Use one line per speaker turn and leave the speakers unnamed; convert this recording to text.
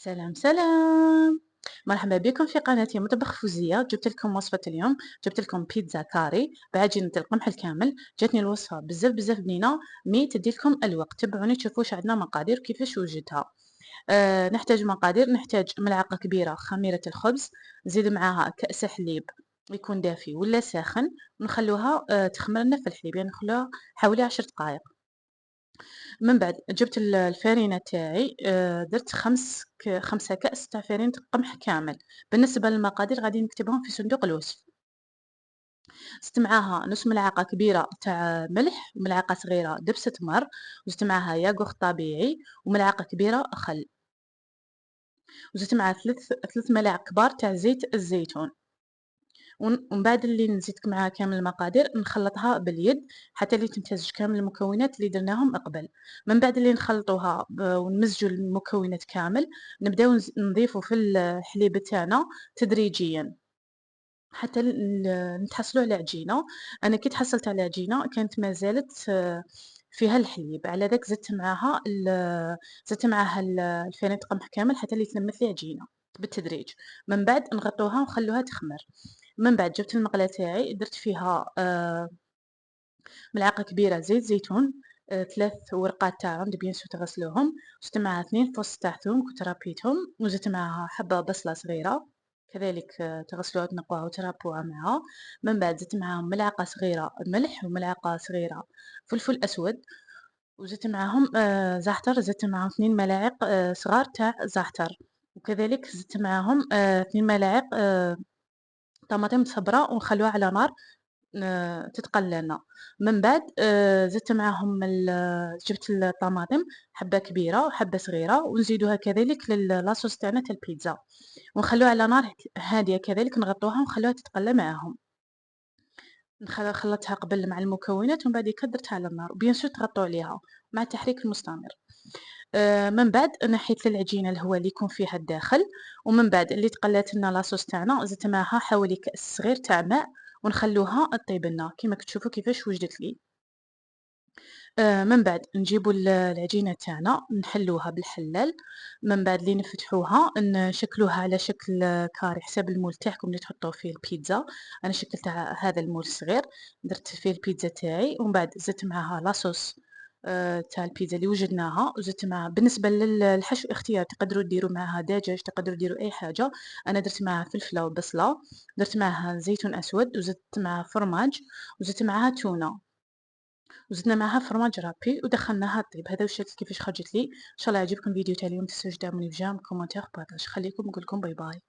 سلام سلام، مرحبا بكم في قناتي مطبخ فوزية. جبت لكم وصفة اليوم، جبت لكم بيتزا كاري بعجينة القمح الكامل. جاتني الوصفة بزاف بنينة، مي تدي لكم الوقت. تبعوني تشوفوا واش عندنا مقادير كيفاش وجدتها. نحتاج مقادير، نحتاج ملعقة كبيرة خميرة الخبز، نزيد معاها كأس حليب يكون دافي ولا ساخن، ونخلوها تخمر لنا في الحليب، يعني نخلوها حوالي 10 دقائق. من بعد جبت الفرينة تاعي، درت 5 كأس تاع فرينة قمح كامل. بالنسبة للمقادير غادي نكتبهم في صندوق الوصف. زدت معاها نص ملعقة كبيرة تاع ملح، وملعقة صغيرة دبسة تمر، وزدت معاها ياغورت طبيعي، وملعقة كبيرة خل، وزدت معاها 3 ملاعق كبار تاع زيت الزيتون. ومن بعد اللي نزيد معاها كامل المقادير نخلطها باليد حتى اللي تمتزج كامل المكونات اللي درناهم قبل. من بعد اللي نخلطوها ونمزجوا المكونات كامل، نبداو نضيفوا في الحليب تاعنا تدريجيا حتى نتحصلوا على عجينه. انا كي تحصلت على عجينه كانت ما زالت فيها الحليب، على ذاك زدت معاها الفرينة قمح كامل حتى اللي تلمت لي عجينه بالتدريج. من بعد نغطوها ونخلوها تخمر. من بعد جبت المقلة تاعي درت فيها ملعقة كبيرة زيت زيتون، 3 ورقات تاع عمد بيان سور تغسلوهم، زدت معاها 2 فص تاع ثوم كنت رابيتهم، وزدت معاها حبة بصلة صغيرة كذلك تغسلوها تنقوها وترابوها معاها. من بعد زدت معاهم ملعقة صغيرة ملح وملعقة صغيرة فلفل أسود، وزدت معاهم زعتر، زدت معاهم 2 ملاعق صغار تاع زعتر، وكذلك زدت معاهم 2 ملاعق طماطم صبرا، ونخلوها على نار تتقلى لنا. من بعد زدت معاهم جبت الطماطم حبة كبيرة وحبة صغيرة، ونزيدوها كذلك لاصوص تاعنا تاع البيتزا، ونخلوها على نار هادية كذلك، نغطوها ونخلوها تتقلى معاهم. خلطتها قبل مع المكونات ومن بعد درتها على النار، وبيان سور تغطوا عليها مع التحريك المستمر. من بعد نحيت العجينة الهواء اللي يكون فيها الداخل، ومن بعد اللي تقلات لنا لاصوص تاعنا زدت معاها حوالي كأس صغير تاع ماء، ونخلوها طيب لنا كيما كتشوفوا كيفاش وجدت لي. من بعد نجيبوا العجينة تاعنا نحلوها بالحلال. من بعد اللي نفتحوها نشكلوها على شكل كاري حساب المول تاعكم اللي تحطوه فيه البيتزا. انا شكلت هذا المول الصغير، درت فيه البيتزا تاعي، ومن بعد زدت معاها لاصوص تاع البيتزا اللي وجدناها، وزدت معاها بالنسبة للحشو اختيار، تقدروا ديروا معاها دجاج، تقدروا ديروا اي حاجة. انا درت معاها فلفلة وبصلة، درت معاها زيتون اسود، وزدت معاها فرماج، وزدت معاها تونة، وزدنا معاها فرماج رابي ودخلناها طيب. هذا الشكل كيفاش خرجت لي. ان شاء الله يعجبكم الفيديو تاع اليوم، متنساوش دعموني بجيم كومنتير بارطاج. خليكم نقول لكم باي باي.